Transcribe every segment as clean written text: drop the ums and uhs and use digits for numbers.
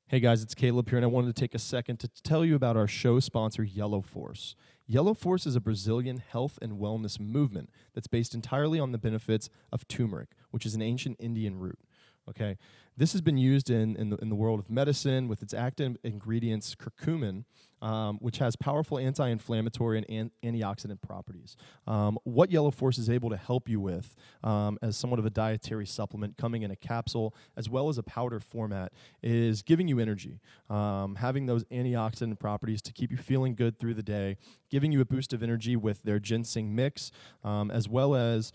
Hey guys, it's Caleb here, and I wanted to take a second to tell you about our show sponsor, Yellow Force. Yellow Force is a Brazilian health and wellness movement that's based entirely on the benefits of turmeric, which is an ancient Indian root. Okay, this has been used in the world of medicine with its active ingredients curcumin, which has powerful anti-inflammatory and antioxidant properties. What Yellow Force is able to help you with as somewhat of a dietary supplement coming in a capsule as well as a powder format is giving you energy, having those antioxidant properties to keep you feeling good through the day, giving you a boost of energy with their ginseng mix, as well as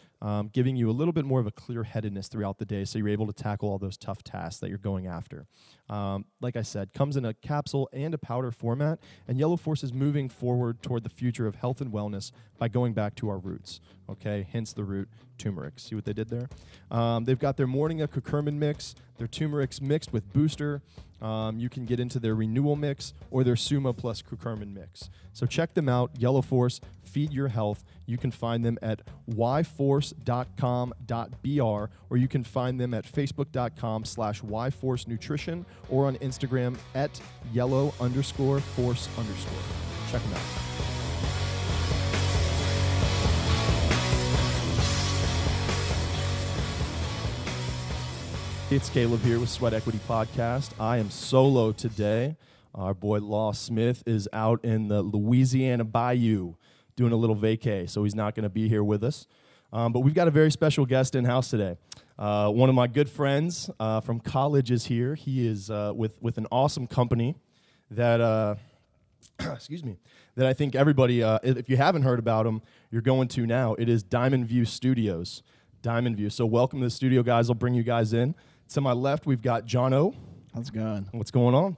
giving you a little bit more of a clear-headedness throughout the day so you're able to tackle all those tough tasks that you're going after. Like I said, comes in a capsule and a powder format, and Yellow Force is moving forward toward the future of health and wellness by going back to our roots, okay? Hence the root turmeric. See what they did there? They've got their Morning of Curcumin mix, their turmeric mixed with Booster. You can get into their Renewal mix or their Sumo plus Curcumin mix. So check them out, Yellow Force, Feed Your Health. You can find them at yforce.com.br, or you can find them at facebook.com/yforce nutrition, or on Instagram at yellow_force_. Check them out. It's Caleb here with Sweat Equity Podcast. I am solo today. Our boy Law Smith is out in the Louisiana Bayou doing a little vacay, so he's not going to be here with us. But we've got a very special guest in-house today. One of my good friends from college is here. He is with an awesome company that, excuse me, that I think everybody, if you haven't heard about them, you're going to now. It is Diamond View Studios. Diamond View. So welcome to the studio, guys. I'll bring you guys in. To my left, we've got John O. How's it going? What's going on?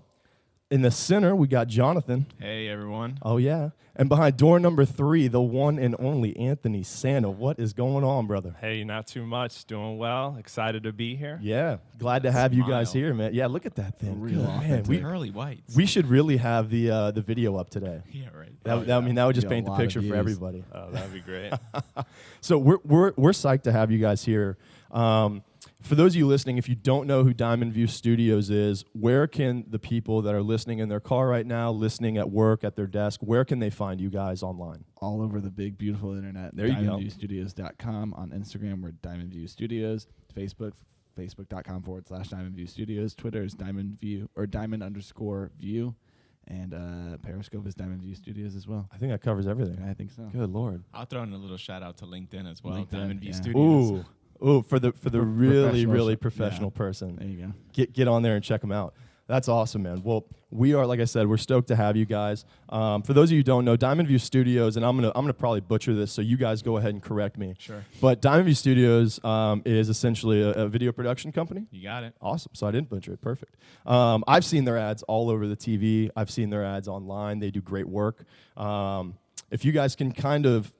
In the center, we got Jonathan. Hey, everyone. Oh, yeah. And behind door number 3, the one and only Anthony Santa. What is going on, brother? Hey, not too much. Doing well. Excited to be here. Yeah. Glad to have you guys Smile. here, man. Yeah, look at that thing. Real Good, man. authentic. Pearly whites. We should really have the video up today. Yeah, right. I mean, that would just Be a paint the lot of picture for views. everybody. Oh, that'd be great. So we're psyched to have you guys here. For those of you listening, if you don't know who Diamond View Studios is, where can the people that are listening in their car right now, listening at work, at their desk, where can they find you guys online? All over the big, beautiful internet. There you go. DiamondViewStudios.com. On Instagram, we're Diamond View Studios. Facebook, facebook.com/Diamond View Studios. Twitter is Diamond View or Diamond_View. And Periscope is Diamond View Studios as well. I think that covers everything. I think so. Good Lord. I'll throw in a little shout out to LinkedIn as well. LinkedIn, Diamond View yeah. Studios. Ooh, for the really, professional really sh- professional yeah. person. There you go. Get on there and check them out. That's awesome, man. Well, we are, like I said, we're stoked to have you guys. For those of you who don't know, Diamond View Studios, and I'm gonna probably butcher this, so you guys go ahead and correct me. Sure. But Diamond View Studios is essentially a video production company. You got it. Awesome. So I didn't butcher it. Perfect. I've seen their ads all over the TV. I've seen their ads online. They do great work. If you guys can kind of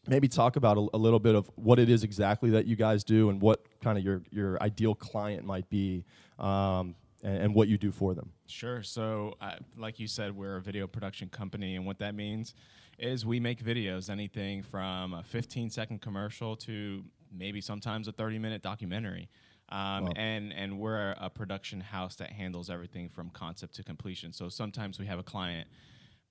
maybe talk about a little bit of what it is exactly that you guys do and what kind of your ideal client might be, and what you do for them. Sure. So, like you said, we're a video production company, and what that means is we make videos, anything from a 15-second commercial to maybe sometimes a 30-minute documentary. Wow. And we're a production house that handles everything from concept to completion. So sometimes we have a client,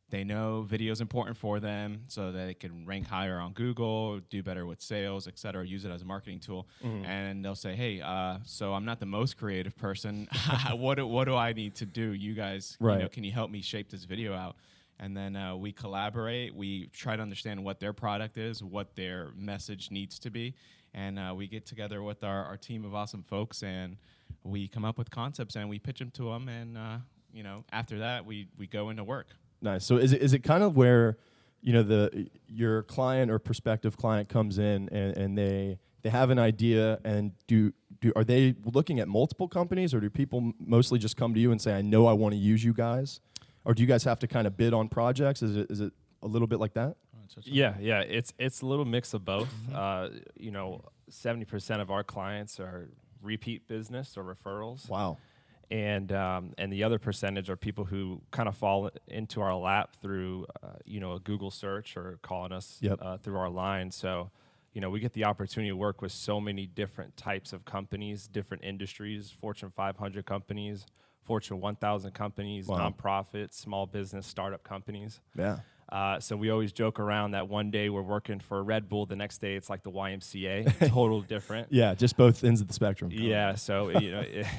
they know video is important for them so that it can rank higher on Google, do better with sales, et cetera, use it as a marketing tool. Mm-hmm. And they'll say, hey, so I'm not the most creative person. What do I need to do? You guys, Right. can you help me shape this video out? And then we collaborate. We try to understand what their product is, what their message needs to be. And we get together with our team of awesome folks, and we come up with concepts, and we pitch them to them. And, after that, we go into work. Nice. So is it kind of where, your client or prospective client comes in and they have an idea, and are they looking at multiple companies, or do people mostly just come to you and say, I know I want to use you guys? Or do you guys have to kind of bid on projects? Is it a little bit like that? Yeah, it's a little mix of both. 70% of our clients are repeat business or referrals. Wow. And the other percentage are people who kind of fall into our lap through a Google search or calling us Yep. through our line. So we get the opportunity to work with so many different types of companies, different industries, Fortune 500 companies, Fortune 1000 companies, Wow. nonprofits, small business, startup companies. Yeah. So we always joke around that one day we're working for Red Bull, the next day it's like the YMCA, total different. Yeah, just both ends of the spectrum. Yeah, so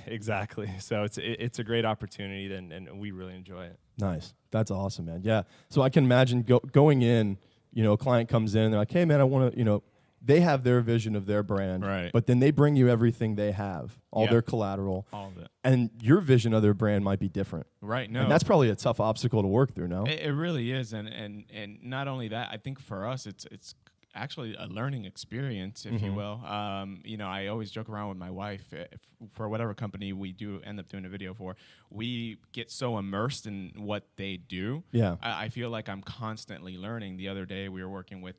exactly. So it's a great opportunity, and we really enjoy it. Nice. That's awesome, man. Yeah. So I can imagine going in, a client comes in, they're like, hey, man, I want to, they have their vision of their brand, Right. but then they bring you everything they have, all Yeah. their collateral, All of it. and your vision of their brand might be different. Right. No. And that's probably a tough obstacle to work through, no? It really is, and not only that, I think for us, it's actually a learning experience, if you will. I always joke around with my wife. If, for whatever company we do end up doing a video for, we get so immersed in what they do. Yeah. I feel like I'm constantly learning. The other day, we were working with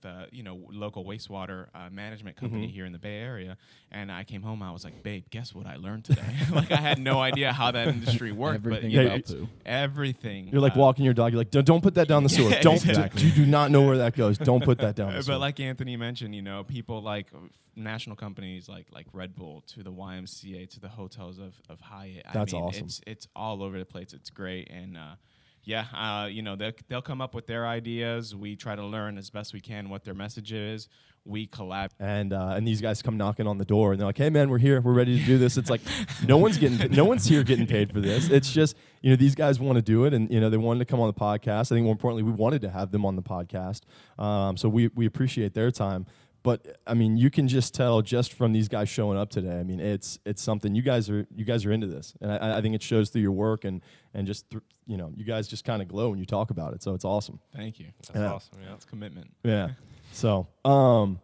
local wastewater management company here in the Bay Area, and I came home. I was like, babe, guess what I learned today? Like I had no idea how that industry worked, Everything but about it's poo. everything. You're like walking your dog. You're like, don't put that down the sewer. Yeah, Don't. exactly. You do not know where that goes. Don't put that down the sewer. But like Anthony mentioned, people like national companies like Red Bull to the YMCA to the hotels of Hyatt. That's awesome. It's all over the place. It's great, and they'll come up with their ideas. We try to learn as best we can what their message is. We collab. And these guys come knocking on the door and they're like, hey man, we're here, we're ready to do this. It's like no one's here getting paid for this. It's just, these guys want to do it, and they wanted to come on the podcast. I think more importantly, we wanted to have them on the podcast. So we appreciate their time. But I mean, you can just tell just from these guys showing up today. I mean, it's something. You guys are into this, and I think it shows through your work and just you guys just kind of glow when you talk about it. So it's awesome. Thank you. That's awesome. Yeah. That's commitment. Yeah. So kind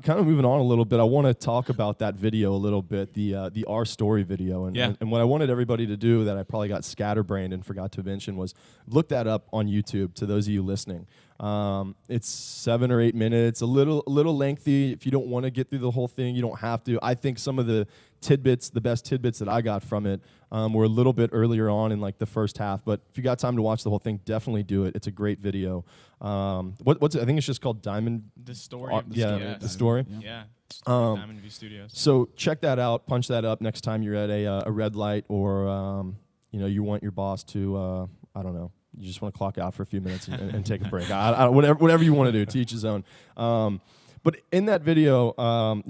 of moving on a little bit, I want to talk about that video a little bit, the Our Story video, and what I wanted everybody to do that I probably got scatterbrained and forgot to mention was look that up on YouTube. To those of you listening. It's 7 or 8 minutes, a little lengthy. If you don't want to get through the whole thing, you don't have to. I think some of the best tidbits that I got from it were a little bit earlier on in like the first half. But if you got time to watch the whole thing, definitely do it. It's a great video. What's it? I think it's just called Diamond. The story. The story. Yeah. Um, Diamond View Studios. So check that out. Punch that up next time you're at a red light, or you want your boss to I don't know. You just want to clock out for a few minutes and take a break. Whatever you want to do, to each his own. But in that video,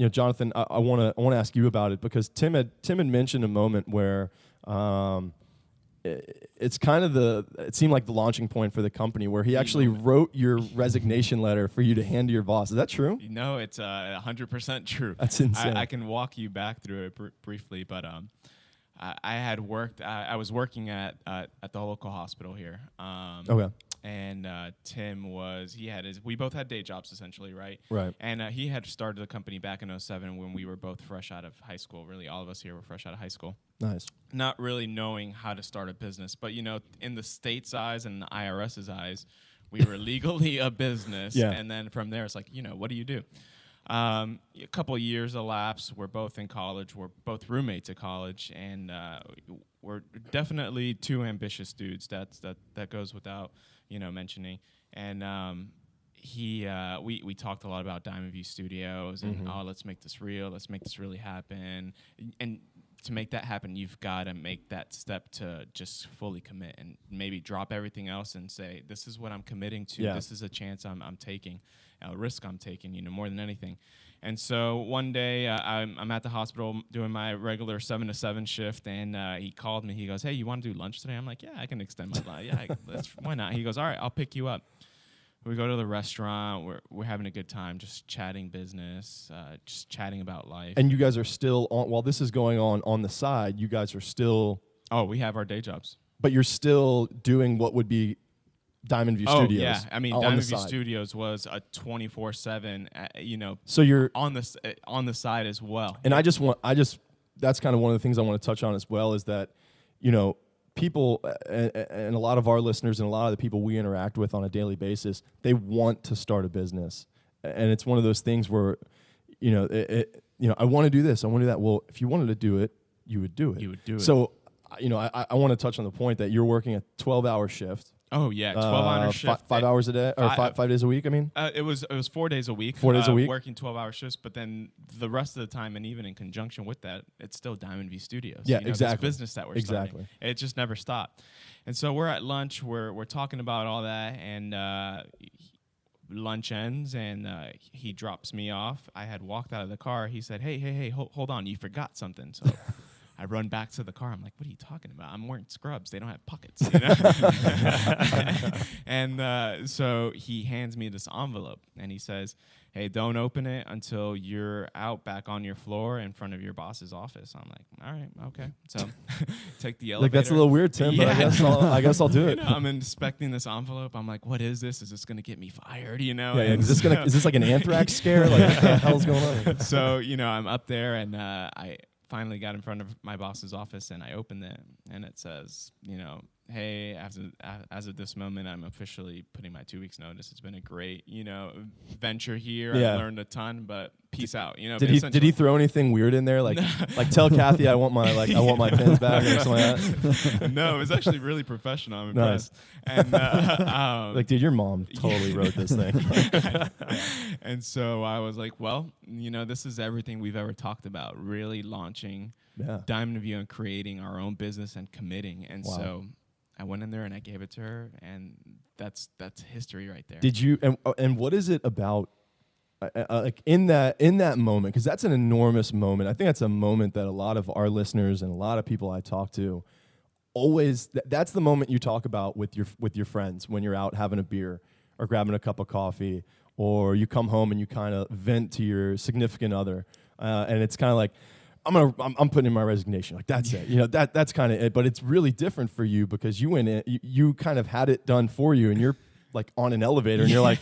Jonathan, I want to ask you about it, because Tim had mentioned a moment where it's kind of it seemed like the launching point for the company, where he actually wrote your resignation letter for you to hand to your boss. Is that true? No, it's 100% true. That's insane. I can walk you back through it briefly, but I had worked. I was working at the local hospital here. Okay. And Tim we both had day jobs essentially, right? Right. And he had started the company back in 2007 when we were both fresh out of high school. Really, all of us here were fresh out of high school. Nice. Not really knowing how to start a business, but in the state's eyes and the IRS's eyes, we were legally a business. Yeah. And then from there, it's like, what do you do? A couple of years elapsed. We're both in college. We're both roommates at college, and we're definitely two ambitious dudes. That goes without mentioning. And we talked a lot about Diamond View Studios and let's make this real. Let's make this really happen. And to make that happen, you've got to make that step to just fully commit and maybe drop everything else and say, this is what I'm committing to. Yeah. This is a chance I'm taking, a risk I'm taking, more than anything. And so one day I'm at the hospital doing my regular 7 to 7 shift, and he called me. He goes, hey, you want to do lunch today? I'm like, yeah, I can extend my life. Yeah, why not? He goes, all right, I'll pick you up. We go to the restaurant. We're having a good time, just chatting business, just chatting about life. And you guys are still on, while this is going on the side, you guys are still... Oh, we have our day jobs. But you're still doing what would be Diamond View Studios. Yeah. I mean, on Diamond the View side. Studios was a 24/7, So you're... on the side as well. And that's kind of one of the things I want to touch on as well, is that, people and a lot of our listeners and a lot of the people we interact with on a daily basis, they want to start a business. And it's one of those things where, I want to do this, I want to do that. Well, if you wanted to do it, you would do it. You would do it. So, I want to touch on the point that you're working a 12-hour shift. Oh yeah, 12-hour shift. 5 hours a day, or five days a week. I mean, it was 4 days a week. 4 days a week, working 12-hour shifts. But then the rest of the time, and even in conjunction with that, it's still Diamond View Studios. Yeah, you know, exactly. This business that we're starting. It just never stopped. And so we're at lunch. We're talking about all that, and lunch ends, and he drops me off. I had walked out of the car. He said, "Hey, hold on, you forgot something." So. I run back to the car. I'm like, what are you talking about? I'm wearing scrubs. They don't have pockets. You know? And so he hands me this envelope, and he says, hey, don't open it until you're out back on your floor in front of your boss's office. I'm like, all right, okay. So take the elevator. Like, that's a little weird, Tim, but I guess I'll do it. You know, I'm inspecting this envelope. I'm like, what is this? Is this going to get me fired? You know? Yeah, is this like an anthrax scare? Like, what the hell's going on? So, you know, I'm up there, and I finally got in front of my boss's office, and I opened it, and it says, you know, hey, as of this moment, I'm officially putting my 2 weeks notice. It's been a great, you know, venture here. Yeah. I learned a ton, but peace out. You know, did he throw anything weird in there? Like tell Kathy I want my pins back or something like that? No, it was actually really professional. I'm Nice. impressed. And like, dude, your mom totally wrote this thing. And so I was like, well, you know, this is everything we've ever talked about, really launching Diamond View and creating our own business and committing. And so I went in there and I gave it to her, and that's history right there. Did you, and what is it about, like in that moment, because that's an enormous moment. I think that's a moment that a lot of our listeners and a lot of people I talk to always, that's the moment you talk about with your friends when you're out having a beer or grabbing a cup of coffee, or you come home and you kind of vent to your significant other, and it's kind of like, I'm putting in my resignation. Like, that's it. You know, that's kind of it. But it's really different for you because you went in, you kind of had it done for you, and you're like on an elevator, and you're like,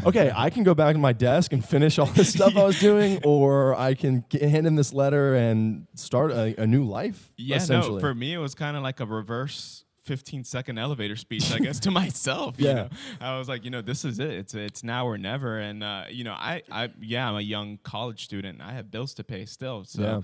okay, I can go back to my desk and finish all this stuff I was doing, or I can hand him this letter and start a new life. Yeah, no, for me, it was kind of like a reverse 15-second elevator speech, I guess, to myself. Yeah. You know? I was like, you know, this is it. It's now or never. And, you know, I'm a young college student. I have bills to pay still. So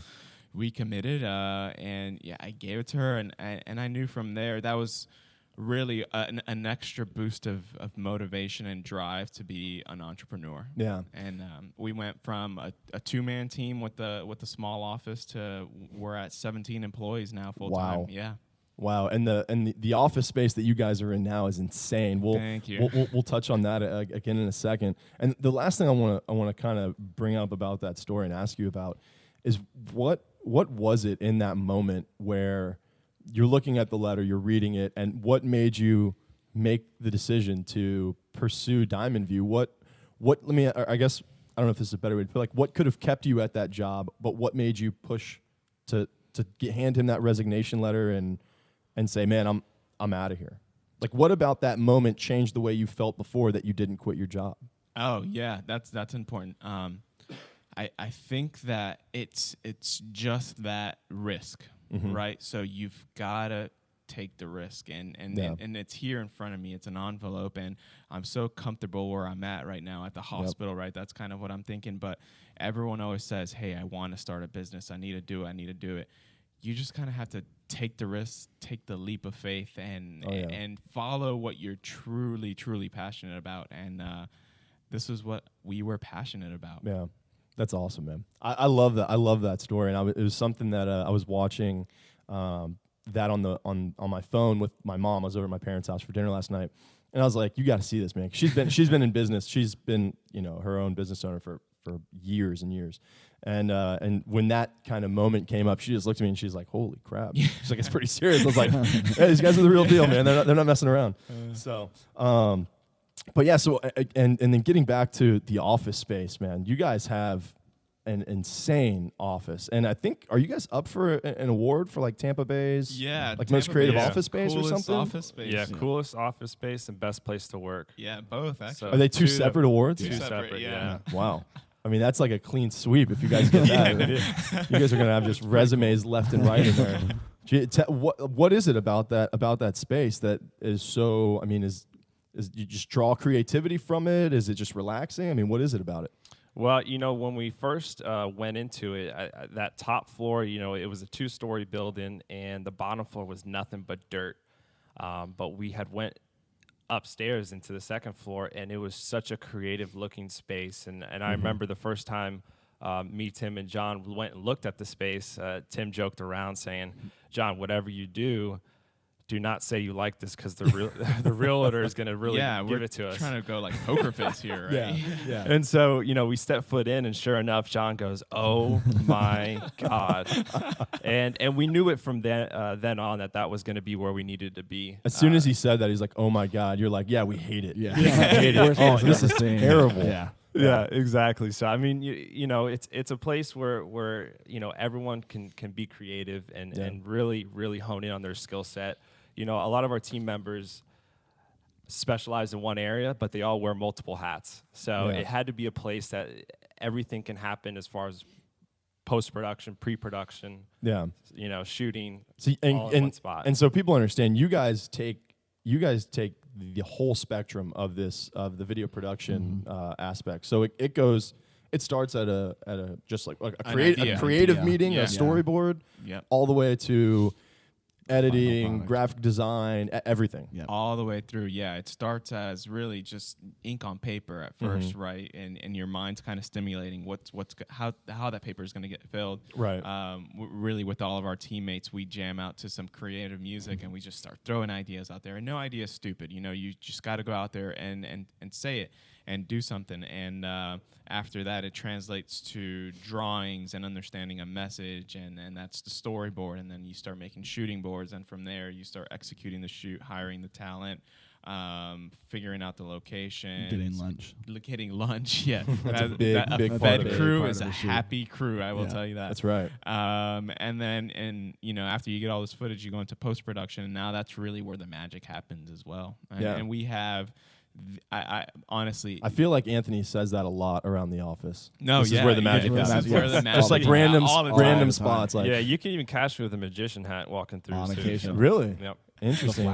we committed, and I gave it to her. And I knew from there that was really an extra boost of motivation and drive to be an entrepreneur. Yeah. And we went from a two-man team with the small office to we're at 17 employees now full time. Wow. Yeah. Wow, and the office space that you guys are in now is insane. Thank you. We'll touch on that again in a second. And the last thing I want to kind of bring up about that story and ask you about is what was it in that moment where you're looking at the letter, you're reading it, and what made you make the decision to pursue Diamond View? I guess I don't know if this is a better way to put it, like, what could have kept you at that job, but what made you push to hand him that resignation letter and say, man, I'm out of here? Like, what about that moment changed the way you felt before that you didn't quit your job? Oh yeah, that's important. I think that it's just that risk, right? So you've gotta take the risk, and it's here in front of me. It's an envelope, and I'm so comfortable where I'm at right now at the hospital, right? That's kind of what I'm thinking. But everyone always says, hey, I want to start a business. I need to do it. You just kind of have to take the risk, take the leap of faith, and follow what you're truly, truly passionate about. And this is what we were passionate about. Yeah, that's awesome, man. I love that. I love that story. And it was something that I was watching that on my phone with my mom. I was over at my parents' house for dinner last night, and I was like, "You got to see this, man." She's been in business. She's been, you know, her own business owner for years and years. And when that kind of moment came up, she just looked at me and she's like, "Holy crap!" She's like, "It's pretty serious." I was like, "Hey, these guys are the real deal, man. They're not messing around." But yeah. So and then getting back to the office space, man, you guys have an insane office, and I think, are you guys up for an award for like Tampa Bay's like most creative office space or something? Office space. Yeah, coolest office space and best place to work. Yeah, both actually. So Are they two separate awards? Two separate. Yeah. Wow. I mean, that's like a clean sweep if you guys get that. You guys are going to have just resumes left and right in there. What is it about that space that is so, I mean, is you just draw creativity from it? Is it just relaxing? I mean, what is it about it? Well, you know, when we first went into it, that top floor, you know, it was a 2-story building, and the bottom floor was nothing but dirt. But we had went upstairs into the second floor, and it was such a creative looking space. And I remember the first time me, Tim, and John went and looked at the space. Tim joked around saying, "John, whatever you do not say you like this, because the realtor is going to really give it to us." Trying to go like poker face here, right? Yeah. And so, we step foot in, and sure enough, John goes, "Oh my God!" and we knew it from then on that was going to be where we needed to be. As soon as he said that, he's like, "Oh my God!" You're like, "Yeah, we hate it. Yeah. Hate it. Oh, this is terrible." Yeah. Yeah, exactly. So I mean, it's a place where everyone can be creative and really hone in on their skill set. A lot of our team members specialize in one area, but they all wear multiple hats. So it had to be a place that everything can happen as far as post-production, pre-production, shooting, all in one spot. And so people understand, you guys take the whole spectrum of the video production aspect. So it starts at a just like a creative meeting, a storyboard, all the way to editing, graphic design, everything. Yep. All the way through. Yeah, it starts as really just ink on paper at first, right? And your mind's kind of stimulating how that paper is going to get filled. Right. Really, with all of our teammates, we jam out to some creative music and we just start throwing ideas out there. And no idea is stupid. You just got to go out there and say it and do something. And after that, it translates to drawings and understanding a message, and that's the storyboard. And then you start making shooting boards, and from there, you start executing the shoot, hiring the talent, figuring out the location. Getting lunch, yeah. That's a big a part fed of it. crew is a happy crew, I will tell you that. That's right. And then, after you get all this footage, you go into post-production, and now that's really where the magic happens as well. And we have... I honestly, I feel like Anthony says that a lot around the office. This is where the magic happens. This is where the magic just like random spots. Like, you can even catch me with a magician hat walking through. On occasion. Really? Yep. Interesting.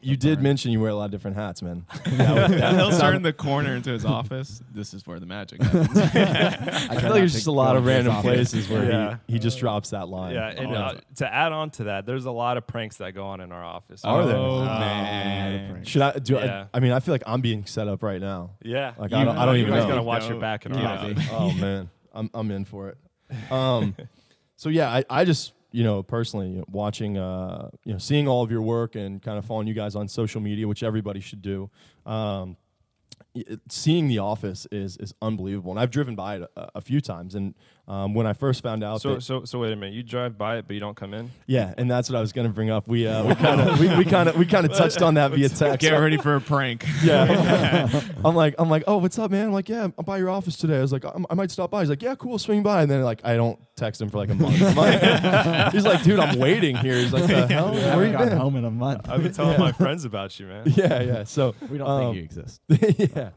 You did mention you wear a lot of different hats, man. He'll turn the corner into his office. This is where the magic happens. I feel like there's just a lot of random places where he just drops that line. Yeah, and to add on to that, there's a lot of pranks that go on in our office. Are there? Oh, man. Should I do? I mean, I feel like I'm being set up right now. Yeah. Like I don't even know. Gonna watch your back in our office. Oh man, I'm in for it. So yeah, I just personally watching seeing all of your work and kind of following you guys on social media, which everybody should do. Seeing The Office is unbelievable, and I've driven by it a few times. And when I first found out, so wait a minute, you drive by it but you don't come in? Yeah, and that's what I was going to bring up. We kind of touched on that via text. Get ready for a prank. Yeah, I'm like, oh, what's up, man? I'm like, yeah, I'm by your office today. I was like, I might stop by. He's like, yeah, cool, swing by. And then I don't text him for like a month. He's like, dude, I'm waiting here. He's like, the hell? Where you been? Home in a month. I've been telling my friends about you, man. Yeah. So we don't think you exist. Yeah.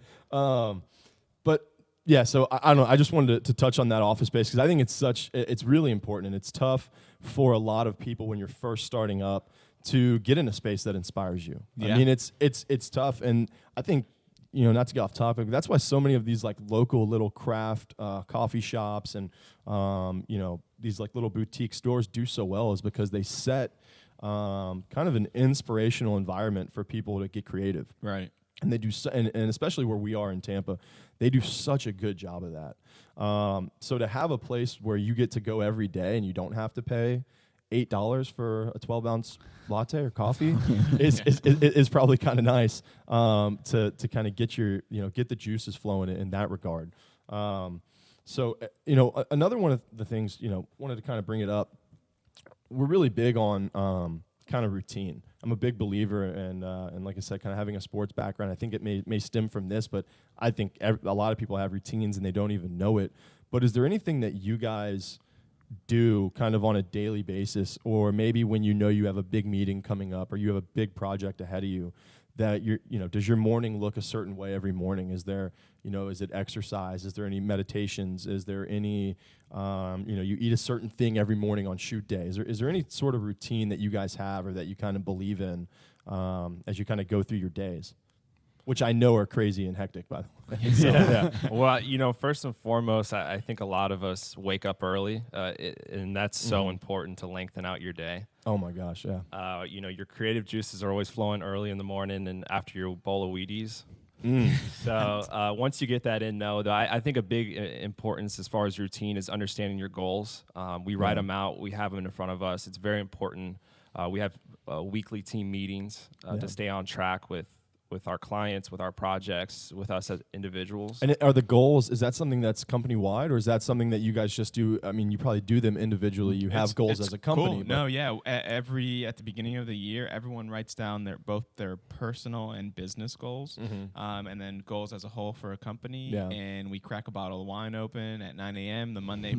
But yeah, so I don't know. I just wanted to touch on that office space because I think it's really important, and it's tough for a lot of people when you're first starting up to get in a space that inspires you. Yeah. I mean, it's tough, and I think not to get off topic, but that's why so many of these like local little craft coffee shops and these like little boutique stores do so well is because they set kind of an inspirational environment for people to get creative. Right. And they do, and especially where we are in Tampa, they do such a good job of that. So to have a place where you get to go every day and you don't have to pay $8 for a 12-ounce latte or coffee is probably kind of nice to kind of get get the juices flowing in that regard. So another one of the things wanted to kind of bring it up. We're really big on kind of routine. I'm a big believer, and like I said, kind of having a sports background. I think it may stem from this, but I think a lot of people have routines and they don't even know it. But is there anything that you guys do kind of on a daily basis, or maybe when you have a big meeting coming up or you have a big project ahead of you, that does your morning look a certain way every morning? Is there, is it exercise? Is there any meditations? Is there any, you eat a certain thing every morning on shoot day? Is there any sort of routine that you guys have or that you kind of believe in as you kind of go through your days? which I know are crazy and hectic, by the way. Yeah. Well, first and foremost, I think a lot of us wake up early, and that's so important to lengthen out your day. Oh my gosh, yeah. Your creative juices are always flowing early in the morning and after your bowl of Wheaties. So once you get that in, though, I think a big importance as far as routine is understanding your goals. We write them out. We have them in front of us. It's very important. We have weekly team meetings to stay on track with our clients, with our projects, with us as individuals. And are the goals, is that something that's company-wide, or is that something that you guys just do? I mean, you probably do them individually. You have goals as a company. Cool. No, yeah. At the beginning of the year, everyone writes down both their personal and business goals, and then goals as a whole for a company. Yeah. And we crack a bottle of wine open at 9 a.m. the Monday,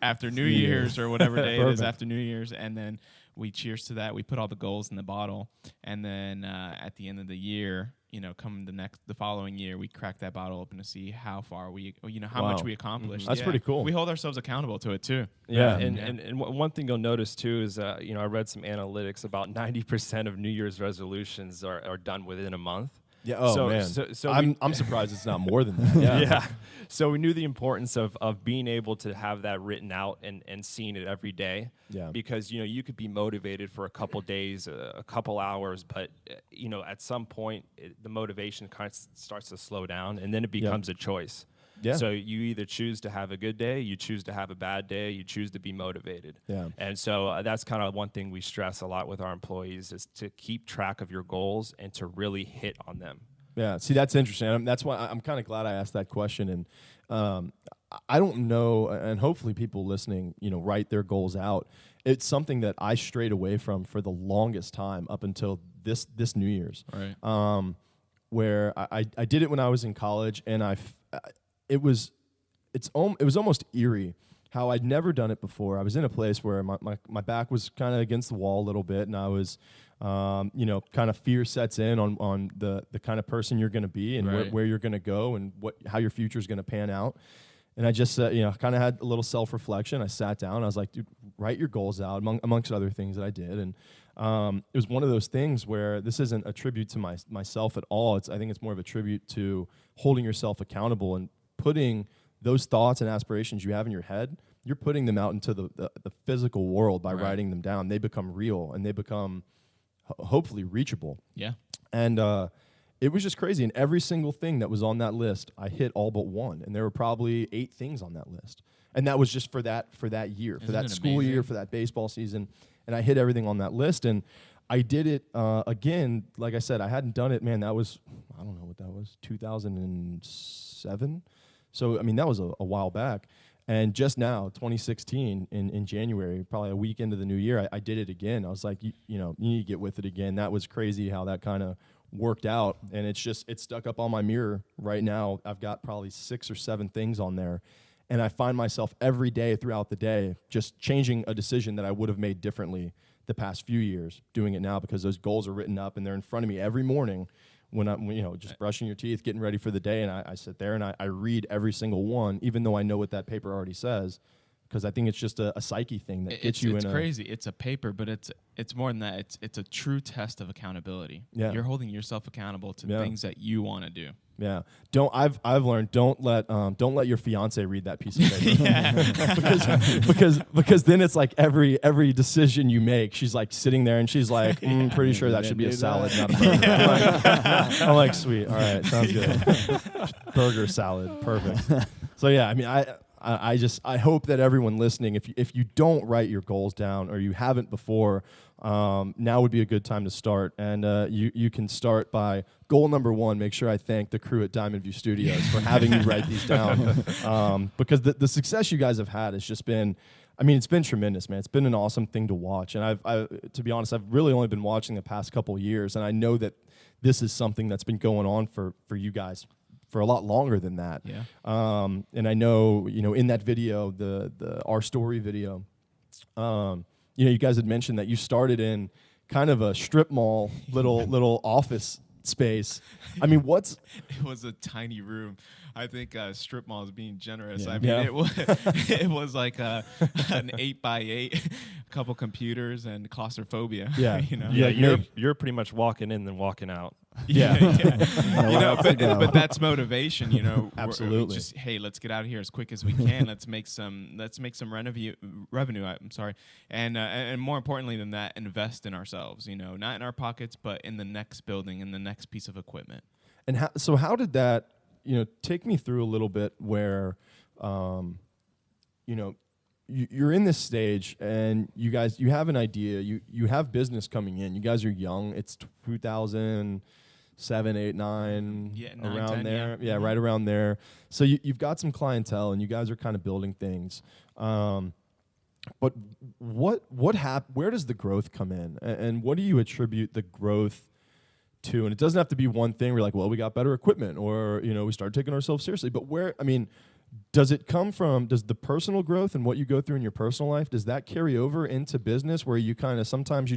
after New Year's or whatever day it is after New Year's, and then we cheers to that. We put all the goals in the bottle, and then at the end of the year, come the following year, we crack that bottle open to see how far how much we accomplished. That's pretty cool. We hold ourselves accountable to it too. Yeah, and one thing you'll notice too is I read some analytics about 90% of New Year's resolutions are done within a month. Yeah. Oh man. So I'm surprised it's not more than that. Yeah. So we knew the importance of being able to have that written out and seeing it every day. Yeah. Because you could be motivated for a couple days, a couple hours, but at some point the motivation kind of starts to slow down, and then it becomes a choice. Yeah. So you either choose to have a good day, you choose to have a bad day, you choose to be motivated. Yeah. And so that's kind of one thing we stress a lot with our employees is to keep track of your goals and to really hit on them. Yeah. See, that's interesting. That's why I'm kind of glad I asked that question. And I don't know, and hopefully people listening, write their goals out. It's something that I strayed away from for the longest time up until this New Year's. Right. Where I did it when I was in college, and it was almost eerie how I'd never done it before. I was in a place where my back was kind of against the wall a little bit, and I was, kind of fear sets in on the kind of person you're going to be and where you're going to go and how your future is going to pan out. And I just, kind of had a little self-reflection. I sat down. I was like, dude, write your goals out, amongst other things that I did. And it was one of those things where this isn't a tribute to myself at all. I think it's more of a tribute to holding yourself accountable and putting those thoughts and aspirations you have in your head, you're putting them out into the physical world by writing them down. They become real, and they become hopefully reachable. Yeah. And it was just crazy. And every single thing that was on that list, I hit all but one. And there were probably 8 things on that list. And that was just for that year, for that school year, for that baseball season. And I hit everything on that list. And I did it again. Like I said, I hadn't done it. Man, that was, I don't know what that was, 2007. So, I mean, that was a while back. And just now, 2016, in January, probably a week into the new year, I did it again. I was like, you need to get with it again. That was crazy how that kind of worked out. And it's stuck up on my mirror right now. I've got probably 6 or 7 things on there. And I find myself every day throughout the day just changing a decision that I would have made differently the past few years, doing it now because those goals are written up and they're in front of me every morning when I'm, just brushing your teeth, getting ready for the day. And I sit there and I read every single one, even though I know what that paper already says, because I think it's just a psyche thing that gets you in. It's crazy. It's a paper, but it's more than that. It's a true test of accountability. Yeah. You're holding yourself accountable to things that you want to do. Yeah. I've learned don't let your fiance read that piece of paper. because then it's like every decision you make, she's like sitting there and she's like, pretty sure that should be a salad, not a burger. I'm like, sweet. All right, sounds good. Burger salad, perfect. So yeah, I mean, I hope that everyone listening, if you don't write your goals down or you haven't before, now would be a good time to start. And you can start by goal number 1. Make sure I thank the crew at Diamond View Studios for having you write these down, because the success you guys have had has just been, I mean, it's been tremendous, man. It's been an awesome thing to watch. And I to be honest, I've really only been watching the past couple of years, and I know that this is something that's been going on for you guys for a lot longer than that. Yeah. And I know, in that video, the Our Story video, you guys had mentioned that you started in kind of a strip mall, little office space. I mean, it was a tiny room. I think strip mall is being generous. Yeah. I mean, Yeah. it was like an 8x8, a couple computers, and claustrophobia. Yeah. you know. Yeah, Like, you're pretty much walking in and walking out. Yeah. You know, else to go. but that's motivation. You know, Absolutely. Just hey, let's get out of here as quick as we can. let's make some revenue. I'm sorry, and more importantly than that, invest in ourselves. You know, not in our pockets, but in the next building, in the next piece of equipment. And how did that, take me through a little bit where, you're in this stage and you guys, you have an idea, you have business coming in. You guys are young. It's 2007, 8, 9, Yeah, 9, around 10, there. yeah. Right around there. So you've got some clientele and you guys are kind of building things. But what where does the growth come in? And what do you attribute the growth to? And it doesn't have to be one thing. We're like, well, we got better equipment, or we started taking ourselves seriously. But does it come from? Does the personal growth and what you go through in your personal life, does that carry over into business, where you kind of sometimes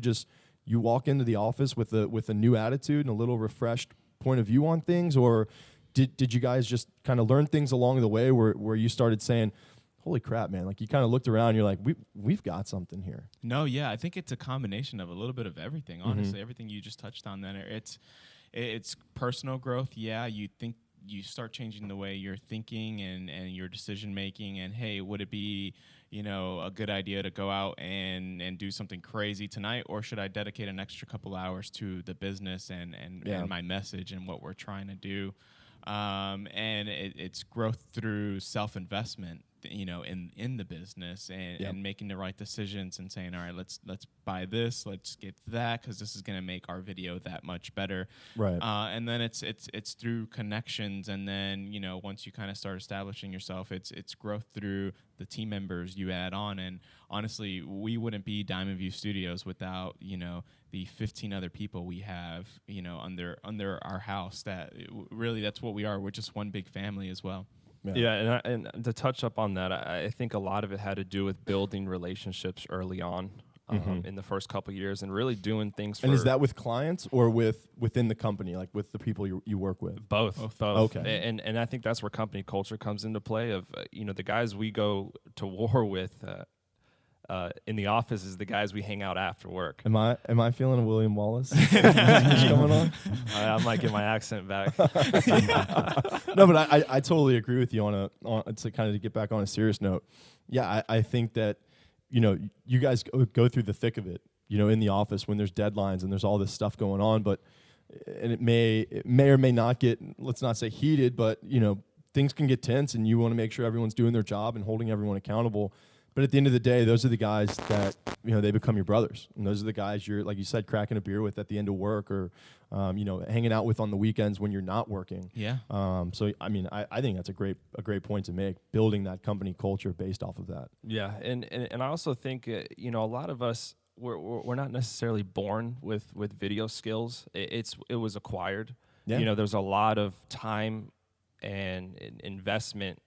you walk into the office with a new attitude and a little refreshed point of view on things, or did you guys just kind of learn things along the way where you started saying, holy crap, man, like you kind of looked around, you're like, we've got something here? No, yeah, I think it's a combination of a little bit of everything. Honestly, everything you just touched on there. It's personal growth. Yeah, you start changing the way you're thinking and your decision making. And hey, would it be a good idea to go out and do something crazy tonight, or should I dedicate an extra couple hours to the business and my message and what we're trying to do? And it's growth through self-investment, in the business and making the right decisions and saying, all right, let's buy this, let's get that, because this is going to make our video that much better. Right. And then it's through connections, and then once you kind of start establishing yourself, it's growth through the team members you add on. And honestly, we wouldn't be Diamond View Studios without the 15 other people we have under our house. That really, that's what we are. We're just one big family as well. Yeah, and to touch up on that, I think a lot of it had to do with building relationships early on in the first couple of years, and really doing things for... And is that with clients or within the company, like with the people you work with? Both. Okay. And I think that's where company culture comes into play of, the guys we go to war with in the office is the guys we hang out after work. Am I feeling a William Wallace coming on? I might get my accent back. No, but I totally agree with you on to kind of get back on a serious note. Yeah, I think that you guys go through the thick of it, in the office when there's deadlines and there's all this stuff going on, and it may or may not get, let's not say heated, but things can get tense, and you want to make sure everyone's doing their job and holding everyone accountable. But at the end of the day, those are the guys that, they become your brothers. And those are the guys you're, like you said, cracking a beer with at the end of work, or, hanging out with on the weekends when you're not working. Yeah. So, I think that's a great point to make, building that company culture based off of that. Yeah. And I also think, a lot of us, we're not necessarily born with video skills. It was acquired. Yeah. There's a lot of time and investment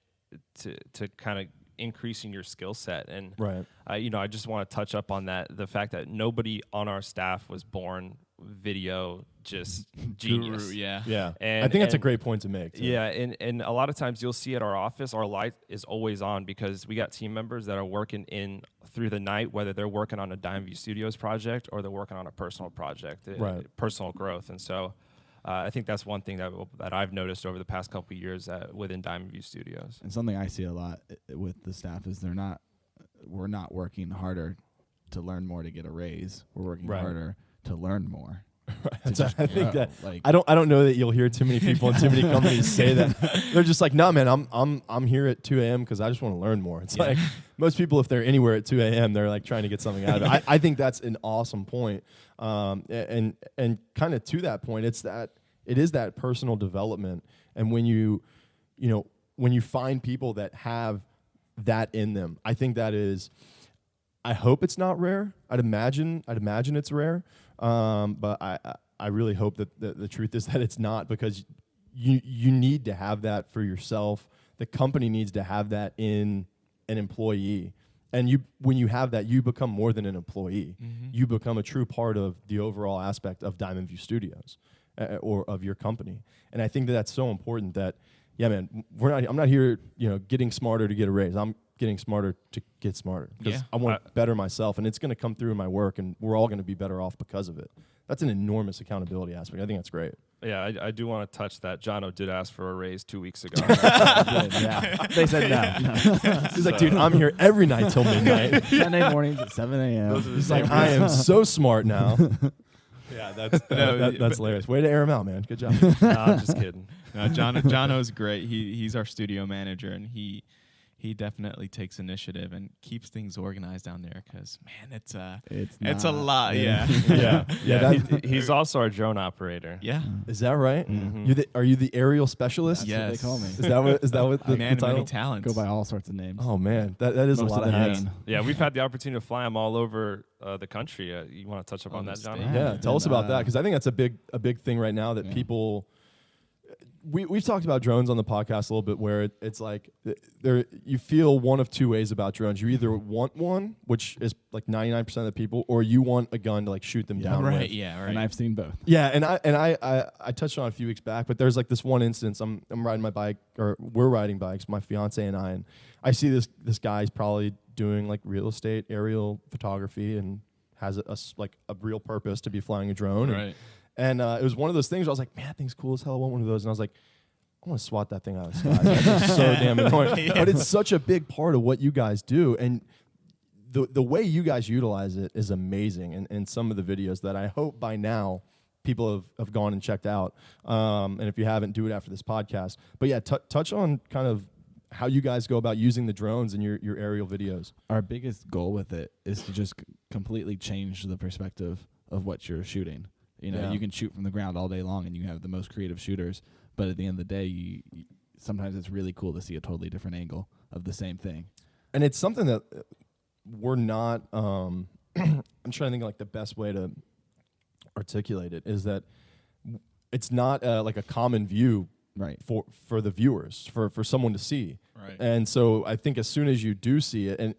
to kind of increasing your skill set. And Right. I just want to touch up on that, the fact that nobody on our staff was born video just genius. Guru, yeah. Yeah. And- I think that's a and- great point to make, too. Yeah, and a lot of times you'll see at our office, our light is always on, because we got team members that are working in through the night, whether they're working on a Diamond View Studios project or they're working on a personal project, Right. Personal growth. And so I think that's one thing that I've noticed over the past couple of years within Diamond View Studios. And something I see a lot with the staff is we're not working harder to learn more to get a raise. We're working Right. harder to learn more. So I think that like I don't know that you'll hear too many people in too many companies say that. They're just like, no, man, I'm here at 2 a.m. because I just want to learn more. It's like most people, if they're anywhere at 2 a.m., they're like trying to get something out of it. I think that's an awesome point. And kind of to that point, it is that personal development. And when you find people that have that in them, I think that is, I hope it's not rare. I'd imagine it's rare. But I really hope that the truth is that it's not, because you need to have that for yourself. The company needs to have that in an employee. And when you have that, you become more than an employee. Mm-hmm. You become a true part of the overall aspect of Diamond View Studios or of your company. And I think that that's so important, that yeah, man, I'm not here, getting smarter to get a raise. I'm getting smarter to get smarter because Yeah. I want to better myself, and it's going to come through in my work, and we're all going to be better off because of it. That's an enormous accountability aspect. I think that's great. Yeah, I do want to touch that. Jono did ask for a raise 2 weeks ago. Yeah. They said no. He's like, dude, I'm here every night till midnight. Sunday mornings at 7 a.m. Those are the He's same like, I am so smart now. Yeah, that's That's hilarious. Way to air him out, man. Good job. Nah, I'm just kidding. No, Jono's great. He's our studio manager, and he definitely takes initiative and keeps things organized down there. Because man, it's a not. lot. Yeah. Yeah. He's also our drone operator. Yeah. Is that right? Mhm. Are you the aerial specialist? That's what they call me. Is that what the Man of many title? talents. Go by all sorts of names. Oh man, that is Most a lot of of them hats. mean. Yeah, we've had the opportunity to fly him all over the country. You want to touch up On on the that, John? stage. Yeah, tell us about that And, because I think that's a big thing right now that Yeah. people. We've talked about drones on the podcast a little bit, where it's like there you feel one of two ways about drones. You either want one, which is like 99% of the people, or you want a gun to like shoot them Yeah, down. Right. with. Yeah. Right. And I've seen both. Yeah, and I touched on it a few weeks back, but there's like this one instance. I'm riding my bike, or we're riding bikes, my fiance and I see this guy's probably doing like real estate aerial photography and has a real purpose to be flying a drone. Right. And it was one of those things where I was like, man, that thing's cool as hell. I want one of those. And I was like, I want to swat that thing out of the sky. That's so damn annoying. Yeah. But it's such a big part of what you guys do. And the way you guys utilize it is amazing. And some of the videos that I hope by now people have gone and checked out. And if you haven't, do it after this podcast. But yeah, touch on kind of how you guys go about using the drones in your aerial videos. Our biggest goal with it is to just completely change the perspective of what you're shooting. Yeah. You can shoot from the ground all day long and you have the most creative shooters, but at the end of the day, you sometimes it's really cool to see a totally different angle of the same thing. And it's something that we're not, I'm trying to think of like the best way to articulate it is that it's not like a common view Right. for the viewers, for someone to see. Right. And so I think as soon as you do see it, and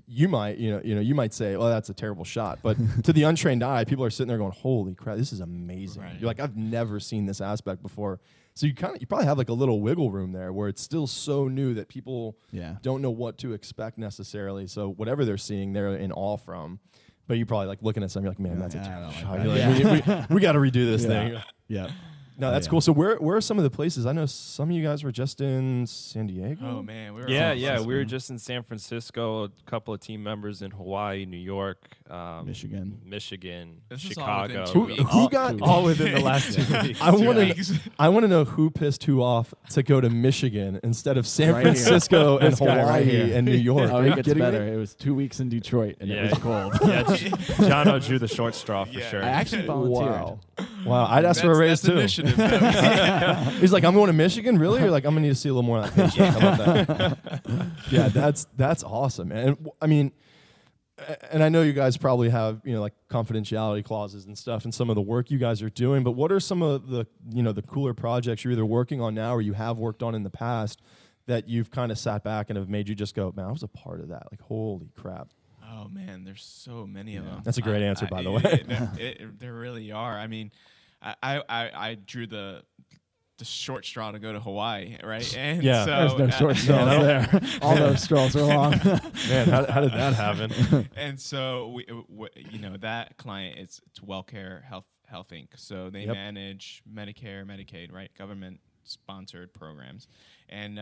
you might, you might say, "Oh, that's a terrible shot," but to the untrained eye, people are sitting there going, "Holy crap, this is amazing!" Right. You're like, "I've never seen this aspect before." So you probably have like a little wiggle room there where it's still so new that people Yeah. don't know what to expect necessarily. So whatever they're seeing, they're in awe from. But you're probably like looking at something, you're like, "Man, Yeah, that's a I terrible don't shot." like You're that. like, we got to redo this Yeah. thing. Yeah. No, that's Yeah. cool. So where are some of the places? I know some of you guys were just in San Diego. Oh man. We were Yeah, all yeah. We were awesome. just in San Francisco. A couple of team members in Hawaii, New York, Michigan. This is all Chicago. within 2 weeks. Who got? all within the last 2 weeks. I want weeks. to. I want to know who pissed who off to go to Michigan instead of San Right here. Francisco and This guy Hawaii right here. and New York. Oh, Are it you gets kidding better. me? It was 2 weeks in Detroit and Yeah. it was cold. Yeah, Jono drew the short straw for Yeah. sure. I actually volunteered. Wow. I'd ask for a raise That's too. initiative, though. He's like, I'm going to Michigan. Really? You're like, I'm gonna need to see a little more of that paycheck. How about that? Yeah, that's awesome, man. And I mean, and I know you guys probably have like confidentiality clauses and stuff in some of the work you guys are doing. But what are some of the the cooler projects you're either working on now or you have worked on in the past that you've kind of sat back and have made you just go, man, I was a part of that. Like, holy crap. Oh man, there's so many of them. That's a great answer, by the way. There really are. I mean, I drew the short straw to go to Hawaii, right? And Yeah. so, There's no short straws there. All those straws are long. Man, how did that happen? And so that client it's WellCare Health Inc. So they Yep. manage Medicare, Medicaid, right? Government sponsored programs, and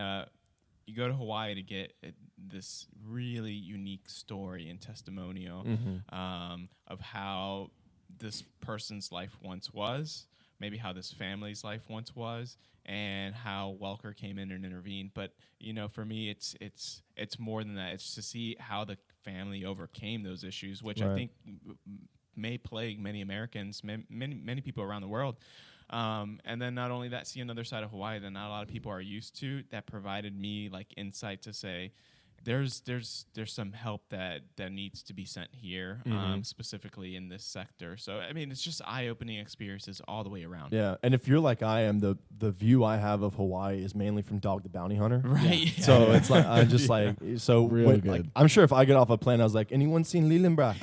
you go to Hawaii to get this really unique story and testimonial of how this person's life once was, maybe how this family's life once was, and how WellCare came in and intervened. But for me, it's more than that. It's to see how the family overcame those issues, which I Right. think may plague many Americans, many people around the world. And then not only that, see another side of Hawaii that not a lot of people are used to. That provided me like insight to say, there's some help that needs to be sent here, specifically in this sector. So I mean, it's just eye-opening experiences all the way around. Yeah, and if you're like I am, the view I have of Hawaii is mainly from Dog the Bounty Hunter. Right. So it's like I'm just like so. Real Like, good. I'm sure if I get off a plane, I was like, anyone seen Leland, bro?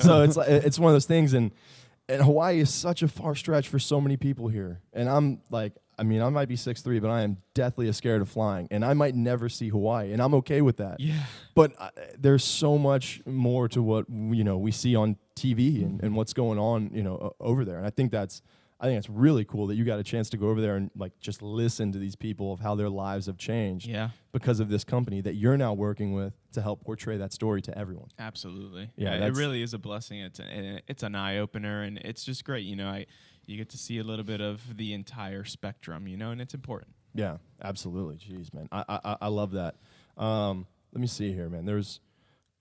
So it's like it's one of those things, and Hawaii is such a far stretch for so many people here, and I'm like, I mean, I might be 6'3", but I am deathly scared of flying, and I might never see Hawaii, and I'm okay with that. Yeah. But there's so much more to what we see on TV and what's going on over there, and I think it's really cool that you got a chance to go over there and like just listen to these people of how their lives have changed because of this company that you're now working with to help portray that story to everyone. Absolutely. Yeah, it really is a blessing. It's an eye opener, and it's just great. You get to see a little bit of the entire spectrum, and it's important. Yeah, absolutely. Jeez, man, I love that. Let me see here, man. There's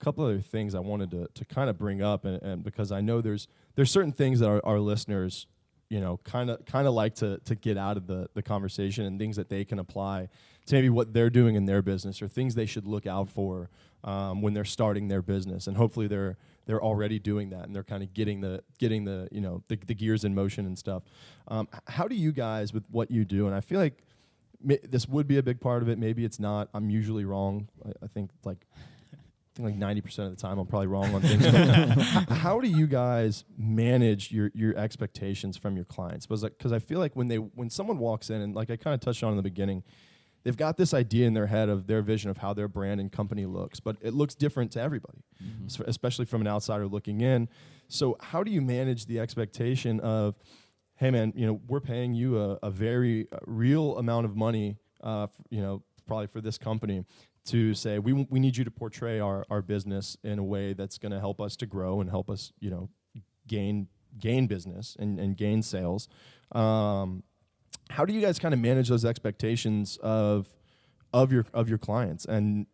a couple other things I wanted to kind of bring up, and because I know there's certain things that our listeners kind of like to get out of the conversation, and things that they can apply to maybe what they're doing in their business, or things they should look out for when they're starting their business. And hopefully they're already doing that, and they're kind of getting the gears in motion and stuff. How do you guys, with what you do, and I feel like this would be a big part of it, maybe it's not. I'm usually wrong. I think like 90% of the time I'm probably wrong on things. But how do you guys manage your expectations from your clients? Because I feel like when someone walks in, and like I kind of touched on in the beginning, they've got this idea in their head of their vision of how their brand and company looks, but it looks different to everybody, especially from an outsider looking in. So how do you manage the expectation of, hey man, we're paying you a very real amount of money, probably for this company, to say we need you to portray our business in a way that's going to help us to grow and help us gain business and gain sales. How do you guys kind of manage those expectations of your clients? And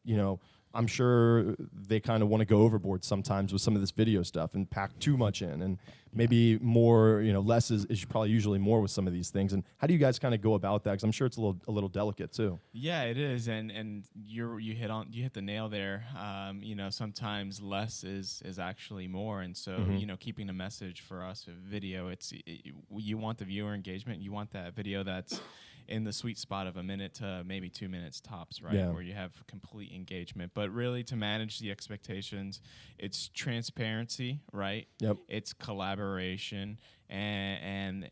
I'm sure they kind of want to go overboard sometimes with some of this video stuff and pack too much in, and maybe more, less is probably usually more with some of these things. And how do you guys kind of go about that? Because I'm sure it's a little delicate too. Yeah, it is, and you hit the nail there. Sometimes less is actually more, and so keeping the message for us with video, you want the viewer engagement, you want that video that's in the sweet spot of a minute to maybe 2 minutes tops, right? Yeah. Where you have complete engagement. But really, to manage the expectations, it's transparency, right? Yep. It's collaboration, and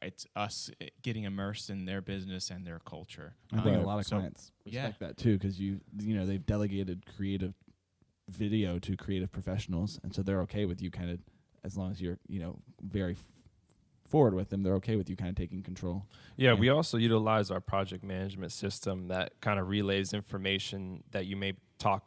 it's us getting immersed in their business and their culture. I think a lot of clients respect that too, because they've delegated creative video to creative professionals, and so they're okay with you kind of, as long as you're very forward with them, they're okay with you kind of taking control. Yeah, we also utilize our project management system that kind of relays information that you may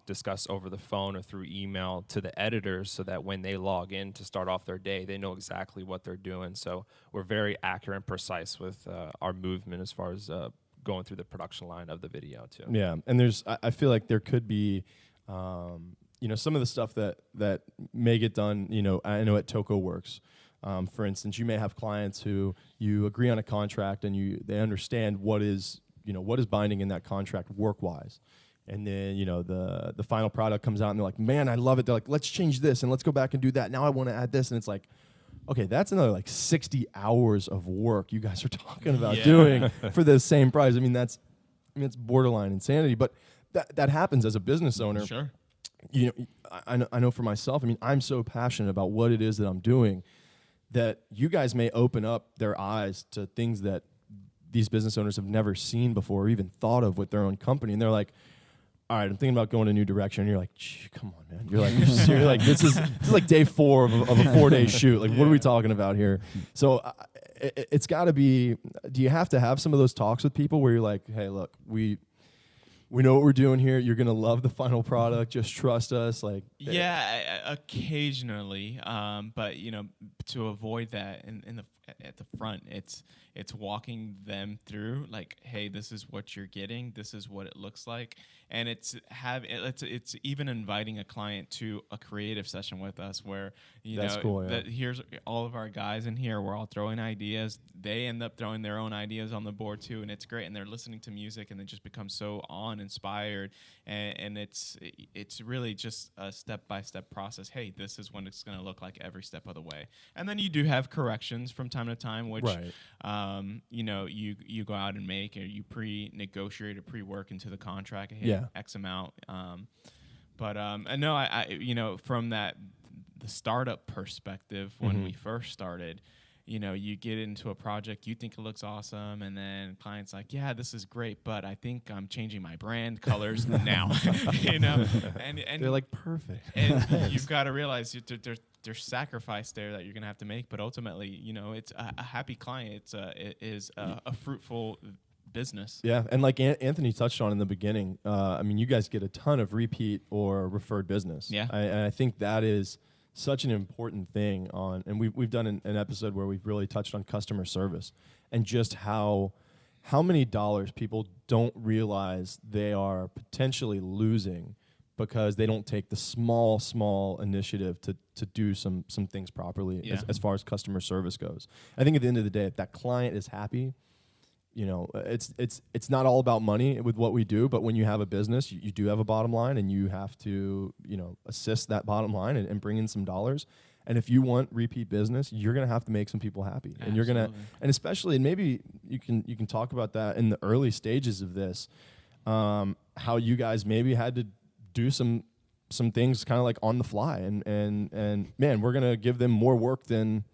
discuss over the phone or through email to the editors, so that when they log in to start off their day, they know exactly what they're doing. So we're very accurate and precise with our movement as far as going through the production line of the video too. Yeah, and I feel like there could be some of the stuff that may get done, I know at Toco Works. For instance, you may have clients who you agree on a contract, and they understand what is binding in that contract work-wise. And then, the final product comes out and they're like, man, I love it. They're like, let's change this and let's go back and do that. Now I want to add this. And it's like, okay, that's another like 60 hours of work you guys are talking about doing for the same price. I mean, it's borderline insanity, but that happens as a business owner. Sure. I know for myself, I mean, I'm so passionate about what it is that I'm doing that you guys may open up their eyes to things that these business owners have never seen before or even thought of with their own company. And they're like, all right, I'm thinking about going a new direction. And you're like, come on, man. You're like, this is like day 4 of a 4-day shoot. Like, what are we talking about here? So it's got to be, do you have to have some of those talks with people where you're like, hey, look, we know what we're doing here. You're going to love the final product. Just trust us. Like, occasionally. But to avoid that at the front, it's walking them through like, hey, this is what you're getting. This is what it looks like. And it's even inviting a client to a creative session with us where, here's all of our guys in here. We're all throwing ideas. They end up throwing their own ideas on the board too. And it's great. And they're listening to music and they just become so inspired. And it's really just a step-by-step process. Hey, this is what it's going to look like every step of the way. And then you do have corrections from time to time, which, you go out and make, or you pre-negotiate or pre-work into the contract. Hey, X amount. But I from the startup perspective, when we first started, you get into a project, you think it looks awesome, and then client's like, yeah, this is great, but I think I'm changing my brand colors now. And They're like, perfect. and you've got to realize there's sacrifice there that you're gonna have to make, but ultimately, it's a happy client. It is a fruitful business. Yeah, and like Anthony touched on in the beginning, I mean, you guys get a ton of repeat or referred business. Yeah. And I think that is such an important thing and we've done an episode where we've really touched on customer service and just how many dollars people don't realize they are potentially losing because they don't take the small initiative to do some things properly as far as customer service goes. I think at the end of the day, if that client is happy, it's not all about money with what we do, but when you have a business, you do have a bottom line, and you have to, assist that bottom line and bring in some dollars. And if you want repeat business, you're going to have to make some people happy. Absolutely. And you're going to, and especially, and maybe you can talk about that in the early stages of this, how you guys maybe had to do some things kind of like on the fly, and man, we're going to give them more work than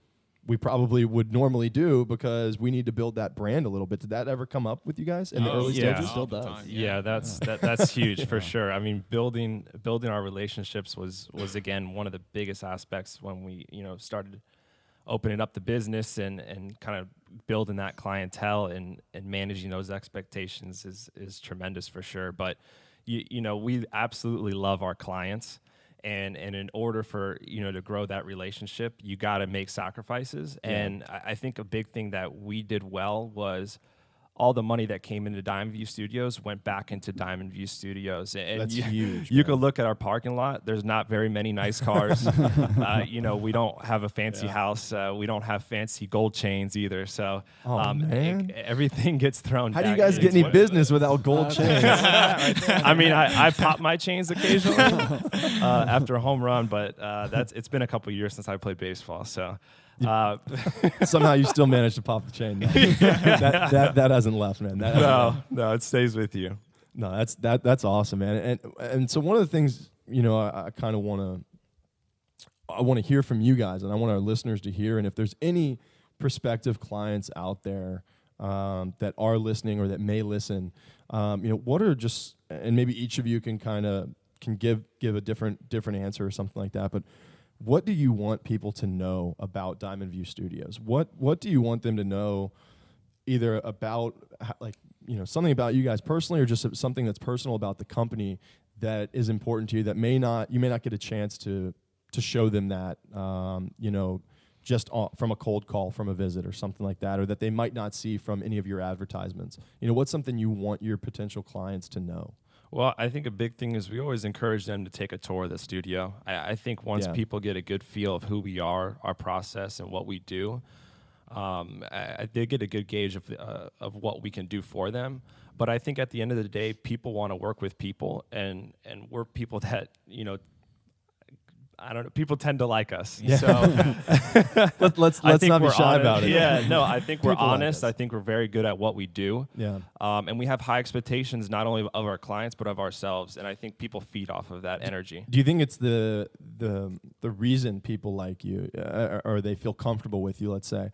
we probably would normally do because we need to build that brand a little bit. Did that ever come up with you guys in the early stages? Still does. Yeah, that's huge for sure. I mean, building our relationships was again one of the biggest aspects when we started opening up the business and kind of building that clientele and managing those expectations is tremendous for sure. But we absolutely love our clients. And in order for to grow that relationship, you got to make sacrifices. Yeah. And I think a big thing that we did well was all the money that came into Diamond View Studios went back into Diamond View Studios. And that's huge. You could look at our parking lot. There's not very many nice cars. We don't have a fancy house. We don't have fancy gold chains either. So everything gets thrown. How do you guys get any business without gold chains? I mean, I pop my chains occasionally after a home run, but it's been a couple years since I played baseball. So. Somehow you still managed to pop the chain. That hasn't left, man. No, it stays with you. No, that's awesome, man. And so one of the things I kind of want to hear from you guys, and I want our listeners to hear, and if there's any prospective clients out there that are listening or that may listen, what are just, and maybe each of you can give a different answer or something like that, but what do you want people to know about Diamond View Studios? What do you want them to know, either about something about you guys personally, or just something that's personal about the company that is important to you that you may not get a chance to show them that just from a cold call from a visit or something like that, or that they might not see from any of your advertisements? What's something you want your potential clients to know? Well, I think a big thing is we always encourage them to take a tour of the studio. I think once people get a good feel of who we are, our process, and what we do, they get a good gauge of what we can do for them. But I think at the end of the day, people want to work with people, and we're people that, I don't know, people tend to like us. Yeah. So let's not be shy about it. Yeah, no, I think we're honest. I think we're very good at what we do. Yeah. And we have high expectations not only of our clients but of ourselves, and I think people feed off of that energy. Do you think it's the reason people like you, or they feel comfortable with you, let's say?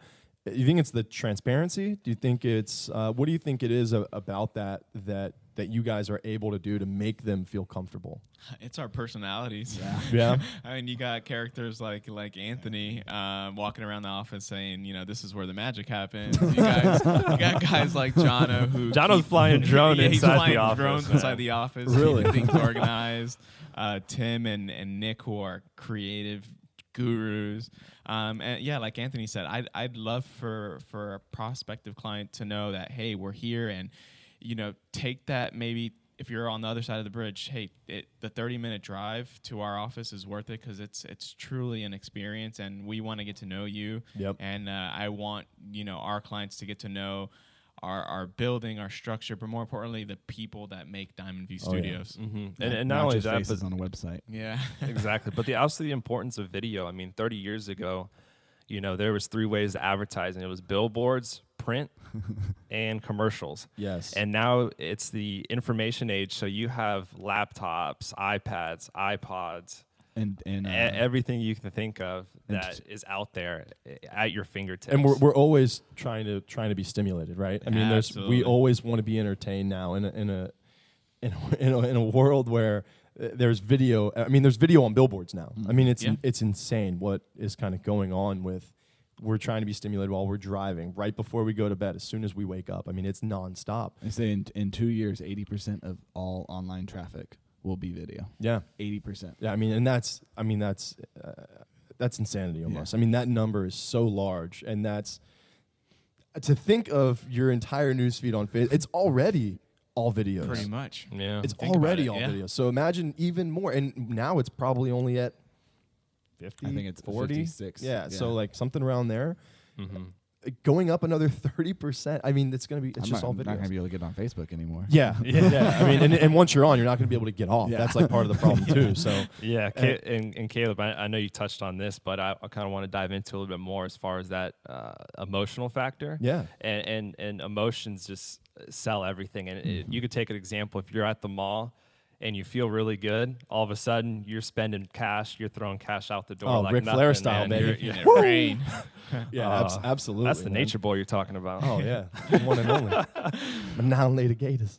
You think it's the transparency? Do you think it's what do you think it is about that you guys are able to do to make them feel comfortable? It's our personalities. Yeah. I mean, you got characters like Anthony walking around the office saying, this is where the magic happens. You got guys like Jono's flying drone inside the office. Drones inside the office. Really? Things organized. Tim and Nick, who are creative gurus. And yeah, like Anthony said, I'd love for a prospective client to know that, hey, we're here, and take that, maybe if you're on the other side of the bridge, hey, the 30-minute drive to our office is worth it, because it's truly an experience, and we want to get to know you. Yep. And I want our clients to get to know our building, our structure, but more importantly, the people that make Diamond View Studios. Yeah. Mm-hmm. And not only that, but on a website. Yeah, exactly. But also the importance of video. I mean, 30 years ago, there was 3 ways to advertise, and it was billboards, print, and commercials. Yes. And now it's the information age, so you have laptops, iPads, iPods, And everything you can think of that is out there at your fingertips. And we're always trying to be stimulated, right? I mean, Absolutely. we always want to be entertained now in a world where there's video. I mean, there's video on billboards now. I mean, it's insane what is kind of going on with. We're trying to be stimulated while we're driving, right before we go to bed, as soon as we wake up. I mean, it's nonstop. I say in 2 years, 80% of all online traffic will be video. Yeah, 80%. yeah. I mean, that's insanity almost. Yeah. I mean, that number is so large, and that's to think of your entire newsfeed on Facebook. It's already all videos. Pretty much. Yeah. It's Think about already it, all yeah. videos. So imagine even more. And now it's probably only at 50, I think it's 40. 56. Yeah, so like something around there. Mm-hmm. Going up another 30%. I mean, it's I'm just all not going to videos. be able to get on Facebook anymore. Yeah, yeah. I mean, and once you're on, you're not going to be able to get off. Yeah. That's like part of the problem too. So Yeah, and Caleb, I know you touched on this, but I kind of want to dive into a little bit more as far as that emotional factor. yeah, And emotions just sell everything. And you could take an example. If you're at the mall and you feel really good, all of a sudden you're spending cash, you're throwing cash out the door. Oh, like Ric nothing, Flair style, man. baby. You're in it rain. yeah, absolutely. That's the man. nature boy you're talking about. Oh yeah, one and only. Now-later Gators.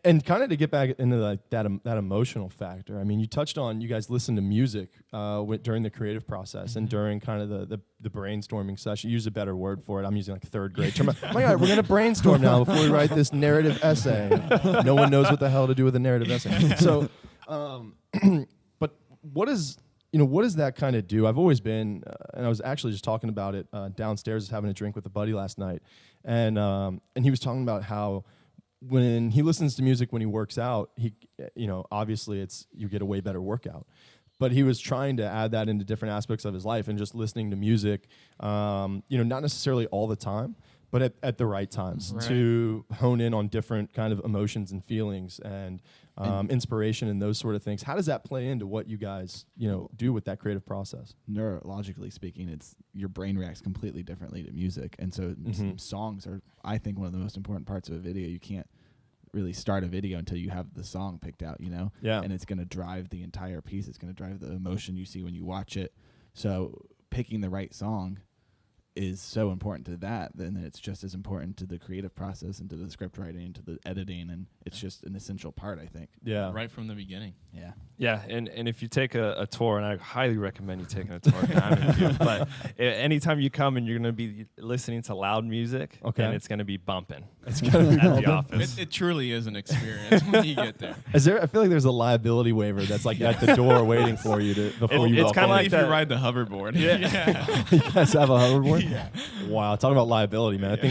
And kind of to get back into like that emotional factor. I mean, you touched on you guys listen to music during the creative process and during kind of the brainstorming session. Use a better word for it. I'm using like third grade term. Oh my God, we're gonna brainstorm now before we write this narrative essay. No one knows what the hell to do with a narrative essay. So, but what does that kind of do? I've always been, and I was actually just talking about it downstairs, having a drink with a buddy last night, and he was talking about how when he listens to music when he works out, he, obviously you get a way better workout. But he was trying to add that into different aspects of his life and just listening to music, not necessarily all the time, but at the right times to hone in on different kind of emotions and feelings and inspiration and those sort of things. How does that play into what you guys, do with that creative process? Neurologically speaking, your brain reacts completely differently to music. And so songs are, I think, one of the most important parts of a video. You can't really start a video until you have the song picked out, Yeah. And it's going to drive the entire piece. It's going to drive the emotion you see when you watch it. So picking the right song is so important to that, then it's just as important to the creative process and to the script writing and to the editing, and it's just an essential part, I think. Yeah. Right from the beginning. Yeah. Yeah, and if you take a tour, and I highly recommend you taking a tour, Diamond View, but anytime you come and you're going to be listening to loud music, Okay. and it's going to be bumping It's gonna be at the office. It truly is an experience when you get there. Is there? I feel like there's a liability waiver that's like at the door waiting for you before you It's walk kinda in. like if that- you ride the hoverboard. Yeah. You guys have a hoverboard? Yeah. Wow, talking about liability, man. That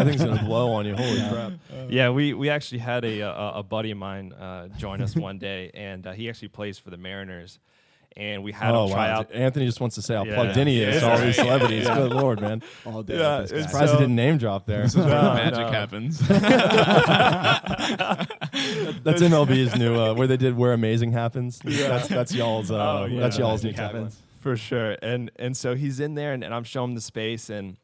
thing's gonna blow on you. Holy crap. Yeah, we actually had a buddy of mine join us one day, and he actually plays for the Mariners, and we had him try out. Anthony just wants to say how Yeah. plugged in he is to all these celebrities. Good Lord, man. All day. Yeah, with this it's guy. Surprised he didn't name drop there. This is where the No, magic no. happens. That's MLB's new where they did Where Amazing Happens. That's y'all's Oh, yeah. that's y'all's new Magic tagline. happens. For sure, and so he's in there, and I'm showing him the space, and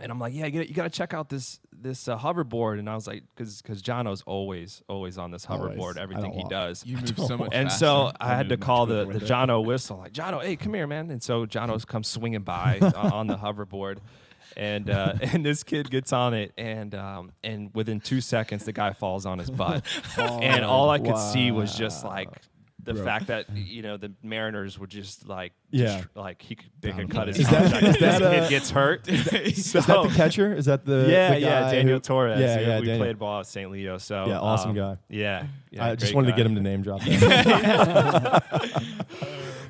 I'm like, yeah, you got to check out this hoverboard, and I was like, because Jono's always on this Always. hoverboard, I everything don't he walk. does, You move so much and faster. so I had to move call much the quicker with it. Jono whistle, like, Jono, hey, come here, man, and so Jono comes swinging by on the hoverboard. And this kid gets on it, and within 2 seconds, the guy falls on his butt, and all I could see was just like the Bro. fact that the Mariners were just like, Yeah. they could cut his Is that- contract. is If this that, kid gets hurt. Is that the catcher? Is that the yeah, the yeah, guy Daniel who- Torres. Yeah, we Daniel. played ball at St. Leo. So Yeah, awesome guy. Yeah, I just great wanted guy. to get him to name drop that.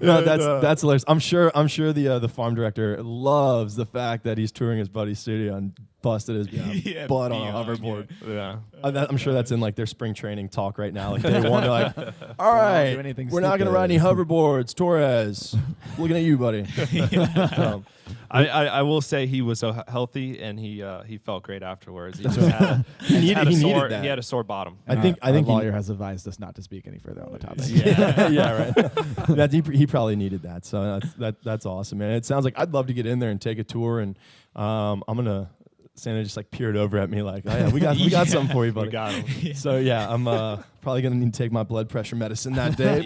No, that's hilarious. I'm sure the farm director loves the fact that he's touring his buddy's studio and busted his Yeah, butt on a beyond, hoverboard. Yeah. I'm sure that's in like their spring training talk right now. Like day one, they're like, "All right, do anything we're not gonna stupid." ride any hoverboards, Torres. Looking at you, buddy." So, I will say he was healthy, and he felt great afterwards. He just had He needed sore, that. He had a sore bottom. I think our he- lawyer has advised us not to speak any further on the topic. yeah, right. He probably needed that. So that's awesome, man. It sounds like I'd love to get in there and take a tour, and I'm gonna Santa just like peered over at me like, oh, yeah, we got something for you, buddy. We got him. So yeah, I'm probably gonna need to take my blood pressure medicine that day.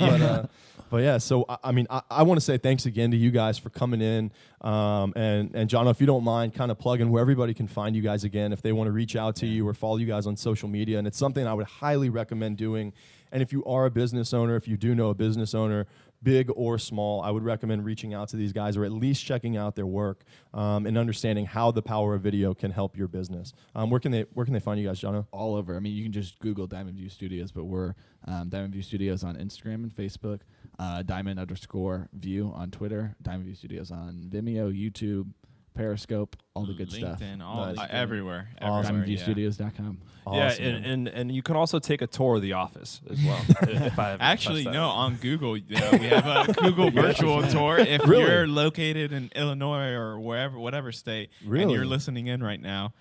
But yeah, so I mean, I want to say thanks again to you guys for coming in. And John, if you don't mind, kind of plugging where everybody can find you guys again if they want to reach out to you or follow you guys on social media. And it's something I would highly recommend doing. And if you are a business owner, if you do know a business owner, big or small, I would recommend reaching out to these guys or at least checking out their work and understanding how the power of video can help your business. Where can they find you guys, Jono? All over. I mean, you can just Google Diamond View Studios, but we're Diamond View Studios on Instagram and Facebook, Diamond_View on Twitter, Diamond View Studios on Vimeo, YouTube, Periscope, all the good stuff. LinkedIn, Nice. Everywhere. Awesome. DiamondViewStudios.com. Awesome, yeah, and you can also take a tour of the office as well. if I haven't Actually, touched that. no, on Google, we have a Google virtual tour. If Really? you're located in Illinois or whatever state, and Really? you're listening in right now,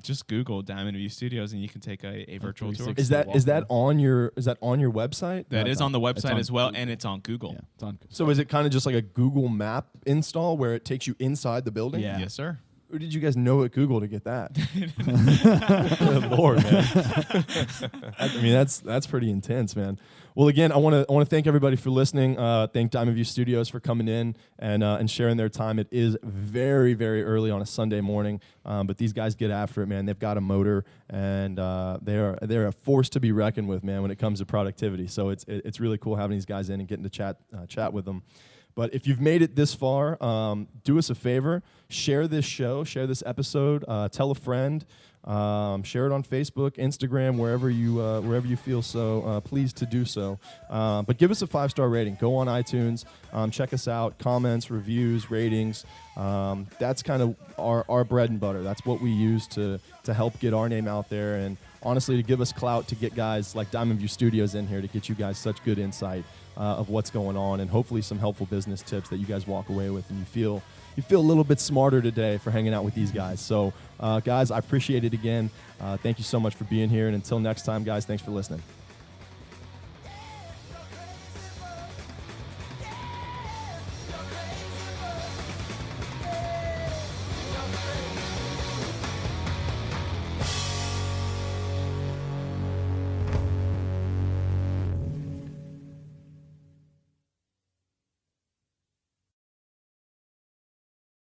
just Google Diamond View Studios, and you can take a virtual tour. 360. Is that on your website? That is on the It's website on as well, Google. and it's on Google. Yeah, it's on. So is it kind of just like a Google Map install where it takes you inside the building? Yeah. Yes, sir. Who did you guys know at Google to get that? Good Lord, man. I mean, that's pretty intense, man. Well, again, I want to thank everybody for listening. Thank Diamond View Studios for coming in and sharing their time. It is very, very early on a Sunday morning, but these guys get after it, man. They've got a motor, and they're a force to be reckoned with, man, when it comes to productivity. So it's really cool having these guys in and getting to chat with them. But if you've made it this far, do us a favor, share this show, share this episode, tell a friend, share it on Facebook, Instagram, wherever you feel so pleased to do so. But give us a 5-star rating. Go on iTunes, check us out, comments, reviews, ratings. That's kind of our bread and butter. That's what we use to help get our name out there, and honestly, to give us clout to get guys like Diamond View Studios in here to get you guys such good insight of what's going on, and hopefully some helpful business tips that you guys walk away with and you feel a little bit smarter today for hanging out with these guys. So guys, I appreciate it again. Thank you so much for being here, and until next time, guys, thanks for listening.